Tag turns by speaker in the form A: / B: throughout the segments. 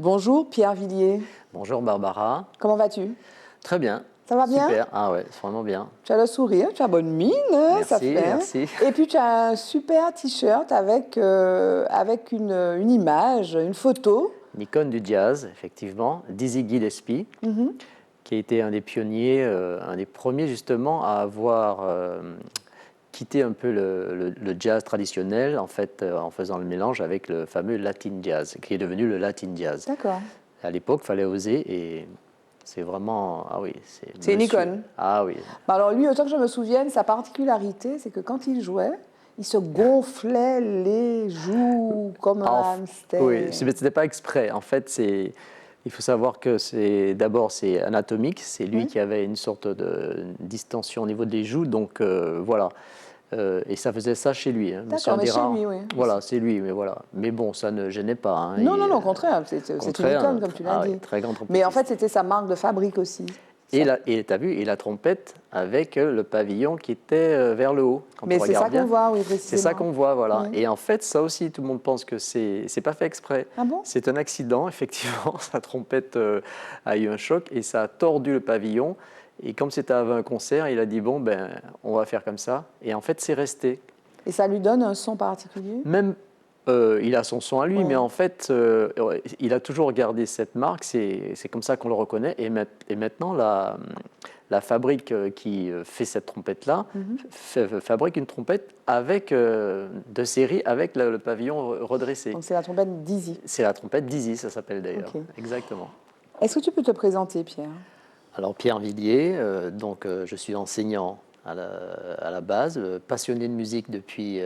A: Bonjour Pierre Villiers,
B: Bonjour Barbara.
A: comment vas-tu?
B: Très bien.
A: Ça va bien?
B: Super. Ah ouais, c'est vraiment bien.
A: Tu as le sourire, tu as bonne mine, hein, ça
B: Merci,
A: fait.
B: merci.
A: Et puis tu as un super t-shirt avec une image, une photo.
B: Une icône du jazz, effectivement, Dizzy Gillespie, qui a été un des pionniers, un des premiers justement à avoir quitté un peu le jazz traditionnel, en fait, en faisant le mélange avec le fameux Latin jazz, qui est devenu le Latin jazz.
A: D'accord.
B: À l'époque, il fallait oser et c'est vraiment, ah oui,
A: C'est une icône.
B: Ah oui,
A: Bah alors lui, autant que je me souvienne, sa particularité, c'est que quand il jouait, il se gonflait les joues comme un hamster.
B: oui, ce n'était pas exprès. En fait, il faut savoir que d'abord c'est anatomique. C'est lui
A: Oui.
B: qui avait une sorte de distension au niveau des joues. Donc voilà. Et ça faisait ça chez lui. Hein.
A: D'accord, mais chez lui, oui.
B: Voilà, c'est lui, mais voilà. Mais bon, ça ne gênait pas. Hein.
A: Non, non, non, au contraire, c'est une icône, comme tu l'as dit.
B: Oui, très grand
A: Mais en
B: trompettiste.
A: fait, c'était sa marque de fabrique aussi.
B: Et tu as vu, et la trompette avec le pavillon qui était vers le haut. Quand
A: Mais
B: on
A: c'est ça
B: regarde bien.
A: qu'on voit, oui,
B: C'est
A: précisément.
B: ça qu'on voit, voilà.
A: Oui.
B: Et en fait, ça aussi, tout le monde pense que c'est pas fait exprès.
A: Ah bon?
B: C'est un accident, effectivement. Sa trompette a eu un choc et ça a tordu le pavillon. Et comme c'était avant un concert, il a dit bon, ben, on va faire comme ça. Et en fait, c'est resté.
A: Et ça lui donne un son particulier?
B: Même, il a son son à lui,
A: Ouais.
B: mais en fait, il a toujours gardé cette marque. C'est comme ça qu'on le reconnaît. Et maintenant, la fabrique qui fait cette trompette-là fabrique une trompette avec, de série avec le pavillon redressé.
A: Donc c'est la trompette Dizzy.
B: C'est la trompette Dizzy, ça s'appelle d'ailleurs.
A: Ok.
B: Exactement.
A: Est-ce que tu peux te présenter, Pierre?
B: Alors Pierre Villiers, je suis enseignant à la base, passionné de musique depuis,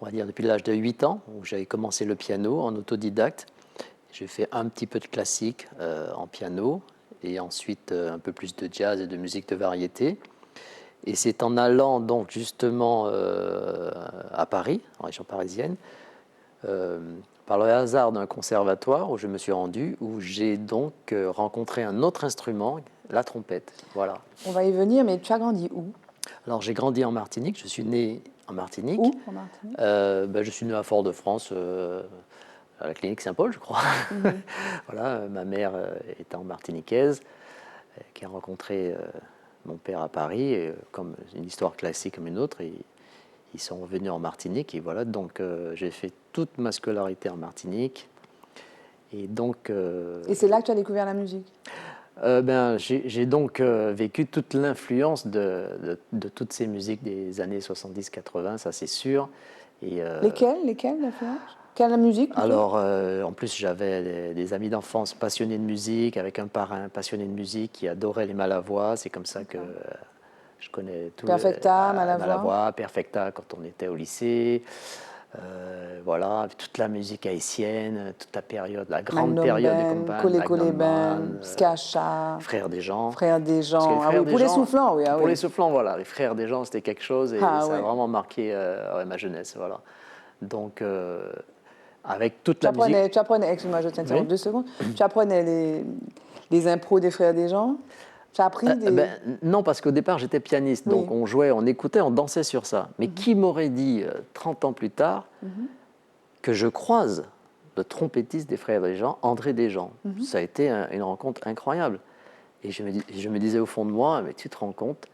B: on va dire depuis l'âge de 8 ans, où j'avais commencé le piano en autodidacte. J'ai fait un petit peu de classique en piano et ensuite un peu plus de jazz et de musique de variété. Et c'est en allant donc justement à Paris, en région parisienne, par le hasard d'un conservatoire où je me suis rendu, où j'ai donc rencontré un autre instrument, la trompette. Voilà.
A: On va y venir, mais tu as grandi où?
B: Alors j'ai grandi en Martinique, je suis né en Martinique.
A: Où en Martinique?
B: Je suis né à Fort-de-France, à la clinique Saint-Paul, je crois. Voilà, ma mère étant martiniquaise, qui a rencontré mon père à Paris, comme une histoire classique comme une autre. Et ils sont revenus en Martinique et voilà, donc j'ai fait toute ma scolarité en Martinique. Et donc.
A: Et c'est là que tu as découvert la musique?
B: J'ai donc vécu toute l'influence de toutes ces musiques des années 70-80, ça c'est sûr. Et,
A: Lesquelles l'influence? Quelle musique plutôt?
B: alors, en plus, j'avais des amis d'enfance passionnés de musique, avec un parrain passionné de musique qui adorait les Malavois. C'est comme ça que je connais tout.
A: Perfecta, Malavoie.
B: Malavoie, Perfecta quand on était au lycée. Voilà, toute la musique haïtienne, toute la période, la grande
A: Magnum
B: période des
A: Band,
B: compagnes,
A: Colé
B: Magnum
A: Colé Band,
B: Band,
A: Skacha,
B: Frères des gens.
A: Frères des
B: Parce que
A: gens. Ah oui, pour les soufflants, oui. Ah
B: pour
A: oui.
B: les soufflants, voilà, les Frères des gens, c'était quelque chose et
A: Ah
B: ça
A: ouais.
B: a vraiment marqué ma jeunesse, voilà. Donc, avec toute
A: Tu
B: la musique.
A: apprenais, excuse-moi, je t'interromps
B: Oui.
A: 2 secondes. Tu apprenais les impros des Frères des gens? Tu as appris des...
B: Non, parce qu'au départ, j'étais pianiste,
A: Oui.
B: donc on jouait, on écoutait, on dansait sur ça. Mais qui m'aurait dit, 30 ans plus tard, que je croise le trompettiste des Frères des gens, André Desjans. Ça a été une rencontre incroyable. Et je me disais au fond de moi, mais tu te rends compte,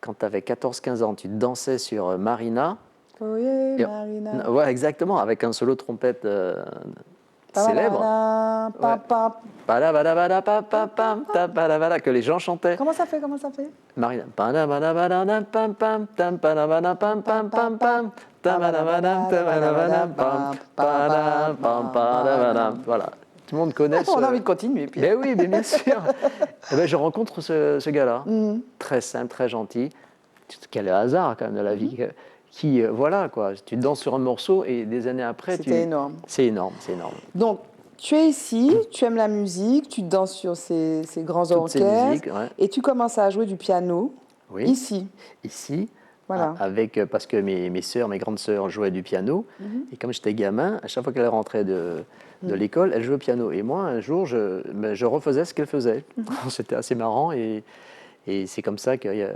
B: quand tu avais 14-15 ans, tu dansais sur Marina.
A: Oh yeah,
B: Et-
A: Marina.
B: Ouais, exactement, avec un solo de trompette célèbre. Ouais. Padabadabadapapapam, tabadabada, que les gens chantaient.
A: Comment ça fait? Comment ça fait?
B: Marina. Padabadabadapapam, tam, padabadapam, pam, pam, pam, tabadabadam, tabadabadam, pam, padam, pam, padabadam. Voilà, tout le monde connaît
A: On a envie de continuer, Pierre.
B: Mais oui, mais bien sûr. Eh ben, je rencontre ce gars-là, très simple, très gentil. Quel hasard quand même de la vie. Voilà, quoi. Tu danses sur un morceau et des années après,
A: C'était énorme.
B: C'est énorme, c'est énorme.
A: Donc, tu es ici, tu aimes la musique, tu danses sur ces grands
B: Toutes ces
A: orchestres
B: musiques, ouais.
A: et tu commences à jouer du piano
B: Oui.
A: ici.
B: Ici,
A: Voilà.
B: parce que mes sœurs, mes grandes sœurs jouaient du piano. Et comme j'étais gamin, à chaque fois qu'elles rentraient de l'école, elles jouaient au piano. Et moi, un jour, je refaisais ce qu'elles faisaient. C'était assez marrant et c'est comme ça qu'il y a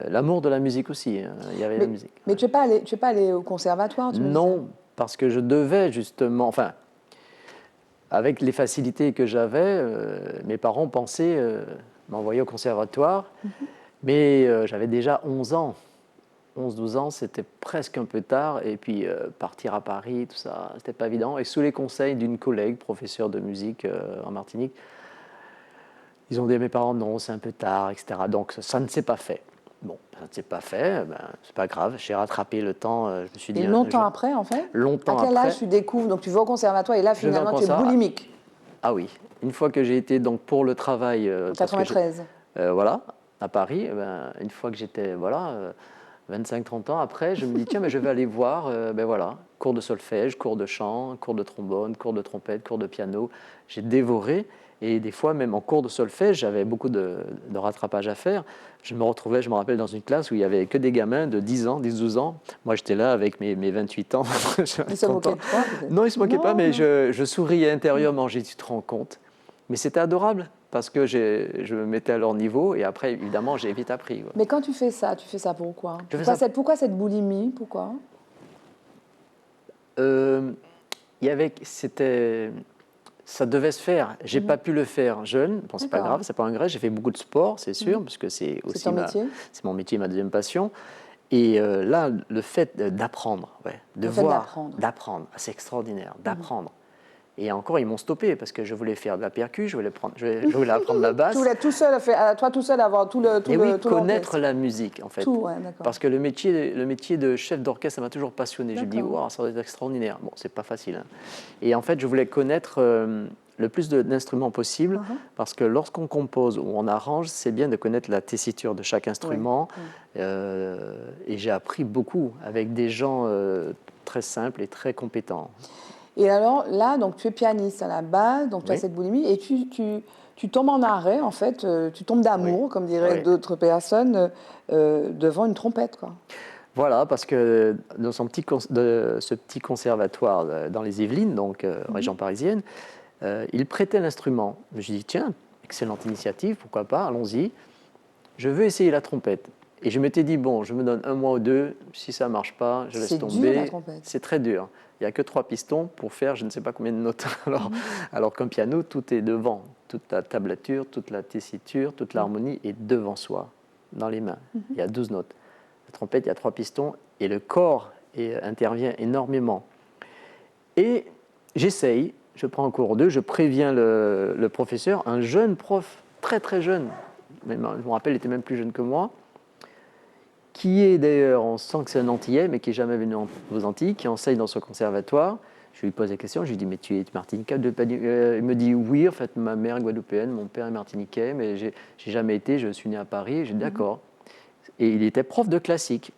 B: l'amour de la musique aussi. Hein. Il y avait la musique.
A: Mais tu n'es pas allé au conservatoire, tu me disais?
B: Non, parce que je devais justement... Enfin, avec les facilités que j'avais, mes parents pensaient m'envoyer au conservatoire, mais j'avais déjà 11 ans. 11-12 ans, c'était presque un peu tard. Et puis, partir à Paris, tout ça, c'était pas évident. Et sous les conseils d'une collègue, professeure de musique en Martinique, ils ont dit à mes parents, non, c'est un peu tard, etc. Donc, ça ne s'est pas fait. Bon, ça ne s'est pas fait, ben, c'est pas grave. J'ai rattrapé le temps. Je me suis dit,
A: Et longtemps après, en fait?
B: longtemps
A: À quel
B: après,
A: âge tu découvres? Donc tu vas au conservatoire et là,
B: je vais au
A: finalement, tu es
B: conservatoire.
A: boulimique.
B: Ah oui, une fois que j'ai été donc pour le travail,
A: En
B: parce que
A: 93.
B: voilà, à Paris, ben, une fois que j'étais, voilà, 25-30 ans après, je me dis, tiens, mais je vais aller voir, ben voilà, cours de solfège, cours de chant, cours de trombone, cours de trompette, cours de piano. J'ai dévoré, et des fois, même en cours de solfège, j'avais beaucoup de rattrapage à faire. Je me retrouvais, je me rappelle, dans une classe où il n'y avait que des gamins de 10 ans, 10-12 ans. Moi, j'étais là avec mes 28 ans.
A: Ils se moquaient de toi, peut-être?
B: Non, ils ne se moquaient pas, mais
A: Non.
B: je souriais intérieurement. J'ai dit, tu te rends compte? Mais c'était adorable, parce que je me mettais à leur niveau, et après, évidemment, j'ai vite appris. Quoi.
A: Mais quand tu fais ça pourquoi?
B: Je fais ça.
A: Pourquoi cette boulimie? Pourquoi?
B: C'était, ça devait se faire. J'ai pas pu le faire jeune. Bon, c'est pas
A: D'accord.
B: grave, c'est pas un regret. J'ai fait beaucoup de sport, c'est sûr, parce que c'est
A: C'est
B: aussi
A: ton métier?
B: c'est mon métier, ma deuxième passion. Et là, le fait d'apprendre, ouais, de
A: Le fait
B: voir,
A: d'apprendre.
B: d'apprendre, c'est extraordinaire, d'apprendre. Et encore, ils m'ont stoppé parce que je voulais faire de la percu, je voulais apprendre la basse.
A: Tu voulais tout seul, toi tout seul avoir tout le
B: Et oui,
A: tout
B: connaître
A: l'orchestre.
B: la musique, en fait.
A: Tout, ouais, d'accord.
B: Parce que le métier de chef d'orchestre, ça m'a toujours passionné. J'ai dit,
A: D'accord.
B: waouh, ça doit être extraordinaire. Bon, c'est pas facile. Hein. Et en fait, je voulais connaître le plus d'instruments possible, parce que lorsqu'on compose ou on arrange, c'est bien de connaître la tessiture de chaque instrument. Et j'ai appris beaucoup avec des gens très simples et très compétents.
A: Et alors là, donc tu es pianiste à la base, donc tu as
B: Oui.
A: cette boulimie, et tu tombes en arrêt, en fait, tu tombes d'amour,
B: Oui.
A: comme diraient
B: Oui.
A: d'autres personnes, devant une trompette, quoi.
B: Voilà, parce que dans ce petit conservatoire dans les Yvelines, donc région parisienne, il prêtait l'instrument. Je me suis dit, tiens, excellente initiative, pourquoi pas, allons-y. Je veux essayer la trompette. Et je m'étais dit, bon, je me donne 1 mois ou 2, si ça ne marche pas, je laisse
A: C'est
B: tomber.
A: dur, la trompette.
B: C'est très dur. Il n'y a que 3 pistons pour faire je ne sais pas combien de notes. Alors qu'un piano, tout est devant. Toute la tablature, toute la tessiture, toute l'harmonie est devant soi, dans les mains. Il y a 12 notes. La trompette, il y a 3 pistons et le corps intervient énormément. Et j'essaye, je prends un cours 2, je préviens le professeur, un jeune prof, très très jeune, même, je me rappelle, il était même plus jeune que moi, qui est d'ailleurs, on sent que c'est un Antillais, mais qui n'est jamais venu aux Antilles, qui enseigne dans ce conservatoire. Je lui pose la question, je lui dis, mais tu es martiniquais? Il me dit, oui, en fait, ma mère est guadeloupéenne, mon père est martiniquais, mais j'ai jamais été, je suis né à Paris. J'ai dit, d'accord. Et il était prof de classique.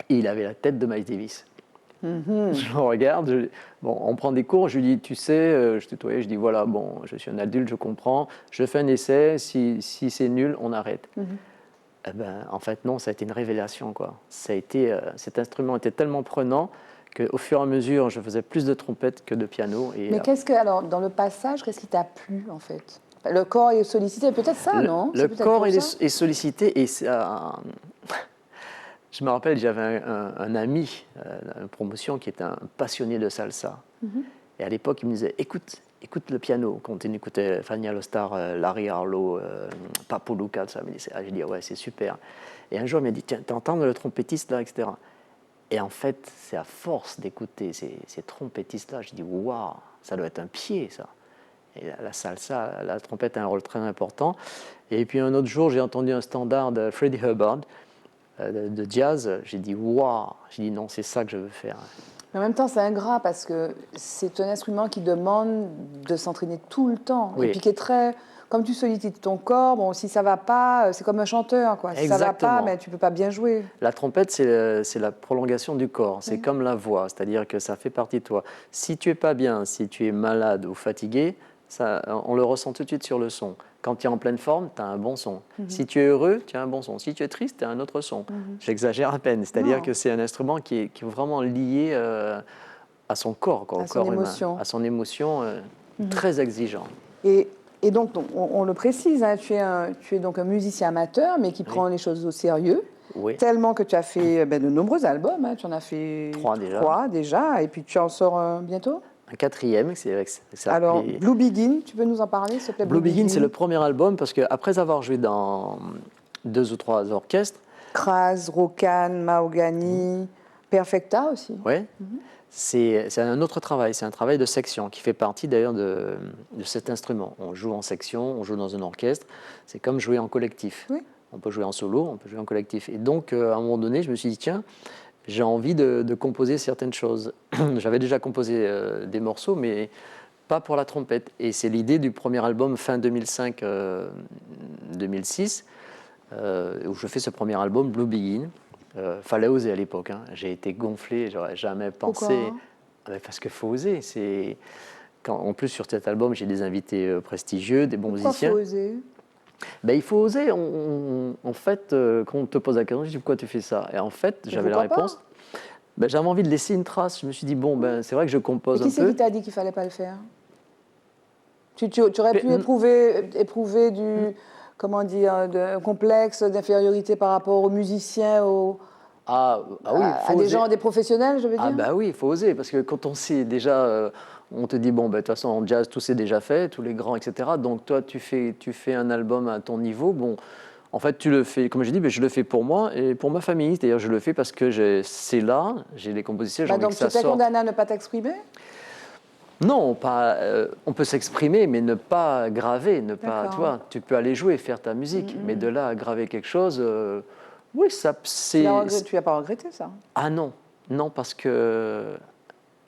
B: Et il avait la tête de Miles Davis. Je le regarde, bon, on prend des cours, je lui dis, tu sais, je tutoyais, je dis, voilà, bon, je suis un adulte, je comprends, je fais un essai, si c'est nul, on arrête. Eh ben, en fait, non, ça a été une révélation, quoi. Cet instrument était tellement prenant qu'au fur et à mesure, je faisais plus de trompette que de piano. Et,
A: Mais alors, dans le passage, qu'est-ce qui t'a plu, en fait? Le corps est sollicité, peut-être ça, non?
B: le
A: C'est peut-être
B: corps
A: pour ça.
B: est sollicité et je me rappelle, j'avais un ami, une promotion, qui était un passionné de salsa. Et à l'époque, il me disait, écoute le piano. Quand on écoutait Fanny Alostar, Larry Harlow, Papo Luca, ça me disait, j'ai dit, ouais, c'est super. Et un jour, il m'a dit, tiens, t'entends le trompettiste là, etc. Et en fait, c'est à force d'écouter ces trompettistes-là, je dis, waouh, ça doit être un pied, ça. Et la salsa, la trompette a un rôle très important. Et puis un autre jour, j'ai entendu un standard de Freddie Hubbard, de jazz. J'ai dit, waouh, j'ai dit, non, c'est ça que je veux faire.
A: Mais en même temps, c'est ingrat parce que c'est un instrument qui demande de s'entraîner tout le temps.
B: Oui.
A: Et puis qui est très. Comme tu sollicites ton corps, bon, si ça va pas, c'est comme un chanteur, quoi. Si ça va pas, mais tu peux pas bien jouer.
B: La trompette, c'est la prolongation du corps. C'est comme la voix, c'est-à-dire que ça fait partie de toi. Si tu es pas bien, si tu es malade ou fatigué, ça, on le ressent tout de suite sur le son. Quand tu es en pleine forme, tu as un bon son. Si tu es heureux, tu as un bon son. Si tu es triste, tu as un autre son. J'exagère à peine. C'est-à-dire que c'est un instrument qui est vraiment lié à son corps, quoi, au corps humain, à son émotion, très exigeant.
A: Et donc, on le précise, hein, tu es donc un musicien amateur, mais qui prend les choses au sérieux.
B: Oui.
A: Tellement que tu as fait de nombreux albums. Hein, tu en as fait
B: 3 déjà.
A: Et puis tu en sors bientôt?
B: un quatrième.
A: Alors, Blue Begin, tu peux nous en parler, s'il te plaît?
B: Blue Begin, c'est le premier album parce qu'après avoir joué dans 2 ou 3 orchestres,
A: Kras, Rokan, Mahogany, Perfecta aussi.
B: ouais, c'est un autre travail, c'est un travail de section qui fait partie d'ailleurs de cet instrument. On joue en section, on joue dans un orchestre, c'est comme jouer en collectif.
A: Oui.
B: On peut jouer en solo, on peut jouer en collectif. Et donc, à un moment donné, je me suis dit, tiens, j'ai envie de composer certaines choses. J'avais déjà composé des morceaux, mais pas pour la trompette. Et c'est l'idée du premier album fin 2005-2006, où je fais ce premier album, Blue Begin. Fallait oser à l'époque. Hein. J'ai été gonflé, j'aurais jamais pensé.
A: Pourquoi?
B: Parce qu'il faut oser. En plus, sur cet album, j'ai des invités prestigieux, des bons
A: Pourquoi
B: musiciens.
A: faut oser?
B: Ben, il faut oser. En fait, quand on te pose la question, je dis pourquoi tu fais ça? Et en fait, j'avais la réponse. Ben, j'avais envie de laisser une trace. Je me suis dit, bon, ben, c'est vrai que je compose
A: Et
B: un peu.
A: qui c'est qui t'a dit qu'il ne fallait pas le faire? Tu aurais pu éprouver du, comment dire, de complexe d'infériorité par rapport aux musiciens,
B: oui,
A: à des gens, des professionnels, je veux dire?
B: Ah bah oui, il faut oser, parce que quand on sait déjà, on te dit, bon, ben, de toute façon, en jazz, tout c'est déjà fait, tous les grands, etc. Donc toi, tu fais un album à ton niveau, bon, en fait, tu le fais, comme je dis, ben, je le fais pour moi et pour ma famille. D'ailleurs, je le fais parce que c'est là, j'ai les compositions, j'ai envie que ça sorte.
A: Donc tu t'es condamné à ne pas t'exprimer?
B: Non, pas, on peut s'exprimer, mais ne pas graver, ne pas, tu vois, tu peux aller jouer, faire ta musique, mais de là à graver quelque chose, oui, ça, c'est...
A: Tu n'as pas regretté ça?
B: Ah non, non, parce que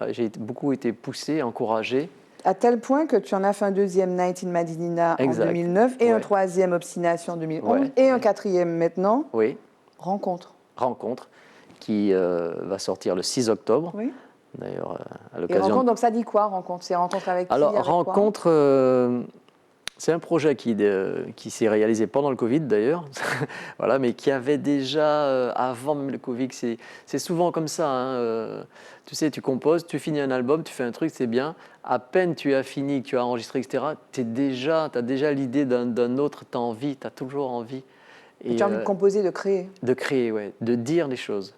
B: j'ai beaucoup été poussé, encouragé.
A: À tel point que tu en as fait un deuxième Night in Madinina en 2009 et un troisième Obstination en 2011 et un quatrième maintenant.
B: Oui.
A: Rencontre.
B: Rencontre, qui va sortir le 6 octobre.
A: Oui.
B: D'ailleurs, à
A: Et
B: l'occasion.
A: rencontre, donc ça dit quoi, rencontre? C'est rencontre avec qui?
B: Alors,
A: avec
B: rencontre, c'est un projet qui s'est réalisé pendant le Covid d'ailleurs, voilà, mais qui avait déjà, avant même le Covid, c'est souvent comme ça. Hein, tu sais, tu composes, tu finis un album, tu fais un truc, c'est bien. À peine tu as fini, tu as enregistré, etc., tu as déjà l'idée d'un autre, tu as envie, tu as toujours envie.
A: Et tu as envie de composer, de créer? De
B: créer, oui, de dire les choses.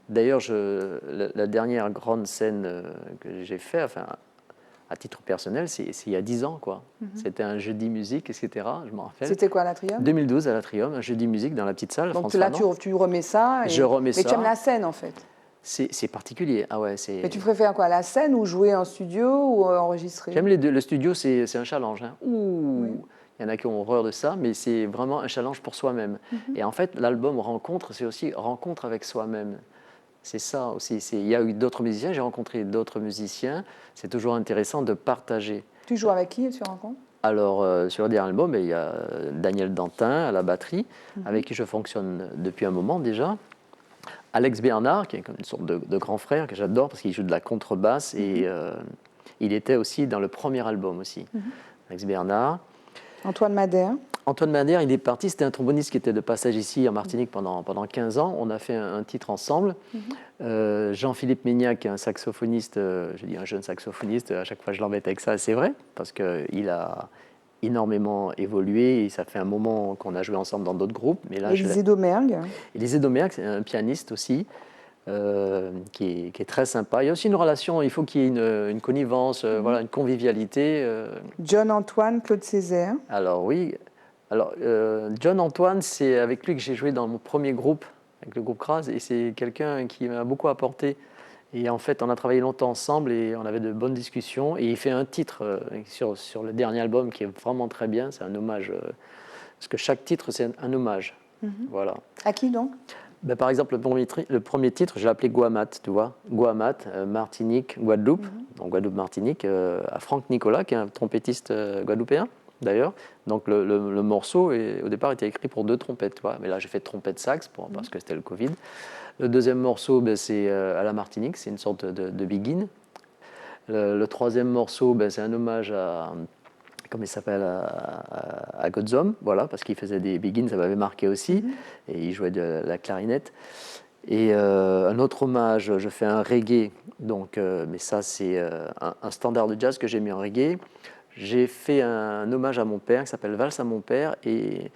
B: D'ailleurs, la dernière grande scène que j'ai faite, enfin, à titre personnel, c'est il y a 10 ans, quoi. C'était un jeudi musique, etc. Je m'en rappelle.
A: C'était quoi à l'Atrium?
B: 2012 à l'Atrium, un jeudi musique dans la petite salle.
A: Donc là, tu remets ça.
B: Je remets ça.
A: Mais tu aimes la scène, en fait?
B: C'est particulier. Ah ouais,
A: mais tu préfères quoi, la scène ou jouer en studio ou enregistrer?
B: J'aime les deux. Le studio, c'est un challenge. Hein. Oui. Il y en a qui ont horreur de ça, mais c'est vraiment un challenge pour soi-même. Et en fait, l'album Rencontre, c'est aussi rencontre avec soi-même. C'est ça aussi. Il y a eu d'autres musiciens, j'ai rencontré d'autres musiciens. C'est toujours intéressant de partager.
A: Tu joues avec qui sur Rencontre?
B: Alors, sur le dernier album, il y a Daniel Dantin à la batterie, avec qui je fonctionne depuis un moment déjà. Alex Bernard, qui est une sorte de grand frère que j'adore parce qu'il joue de la contrebasse et il était aussi dans le premier album aussi. Alex Bernard.
A: Antoine Madère.
B: Antoine Madère, il est parti, c'était un tromboniste qui était de passage ici en Martinique pendant 15 ans. On a fait un titre ensemble. Jean-Philippe Méniac, un saxophoniste, je dis un jeune saxophoniste, à chaque fois je l'embête avec ça, c'est vrai, parce qu'il a énormément évolué et ça fait un moment qu'on a joué ensemble dans d'autres groupes. Mais là,
A: Élisée Domergue.
B: Élisée Domergue, c'est un pianiste aussi. Qui est très sympa. Il y a aussi une relation, il faut qu'il y ait une connivence, voilà, une convivialité.
A: John-Antoine, Claude Césaire.
B: Alors oui, John-Antoine, c'est avec lui que j'ai joué dans mon premier groupe, avec le groupe Kras, et c'est quelqu'un qui m'a beaucoup apporté. Et en fait, on a travaillé longtemps ensemble et on avait de bonnes discussions. Et il fait un titre sur le dernier album qui est vraiment très bien, c'est un hommage, parce que chaque titre, c'est un hommage. Voilà.
A: À qui donc?
B: Ben, par exemple, le premier titre, je l'ai appelé Guamat, tu vois. Guamat, Martinique, Guadeloupe, donc Guadeloupe-Martinique, à Franck Nicolas, qui est un trompettiste guadeloupéen, d'ailleurs. Donc le morceau, au départ, était écrit pour 2 trompettes, tu vois. Mais là, j'ai fait trompette-sax, parce que c'était le Covid. Le deuxième morceau, ben, c'est à la Martinique, c'est une sorte de begin. Le troisième morceau, ben, c'est un hommage à... Comme il s'appelle, à Godzom, voilà, parce qu'il faisait des begins, ça m'avait marqué aussi, et il jouait de la clarinette. Et un autre hommage, je fais un reggae, donc, mais ça c'est un standard de jazz que j'ai mis en reggae. J'ai fait un hommage à mon père qui s'appelle Valse à mon père, et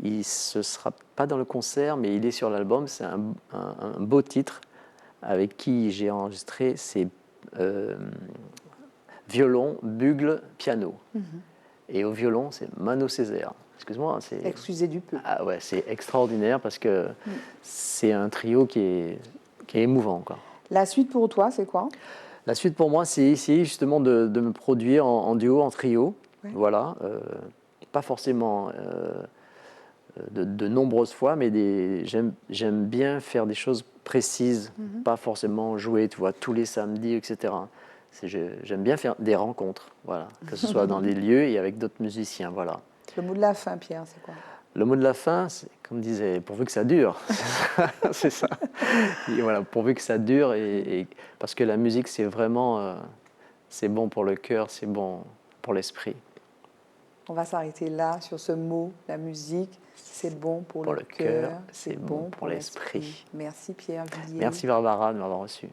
B: il ne sera pas dans le concert, mais il est sur l'album. C'est un beau titre avec qui j'ai enregistré. C'est violon, bugle, piano. Et au violon, c'est Mano Césaire. Excuse-moi, c'est...
A: Excusez du peu.
B: Ah ouais, c'est extraordinaire parce que c'est un trio qui est émouvant, quoi.
A: La suite pour toi, c'est quoi?
B: La suite pour moi, c'est essayer justement de me produire en duo, en trio.
A: Ouais.
B: Voilà. Pas forcément de nombreuses fois, mais j'aime bien faire des choses précises, pas forcément jouer, tu vois, tous les samedis, etc. J'aime bien faire des rencontres, voilà, que ce soit dans des lieux et avec d'autres musiciens, voilà.
A: Le mot de la fin, Pierre, c'est quoi?
B: Le mot de la fin, c'est, comme disait, pourvu que ça dure. C'est ça. Et voilà, pourvu que ça dure, parce que la musique, c'est vraiment, c'est bon pour le cœur, c'est bon pour l'esprit.
A: On va s'arrêter là sur ce mot, la musique, c'est bon pour le cœur, c'est bon pour l'esprit. Merci Pierre Villiers.
B: Merci Barbara de m'avoir reçu.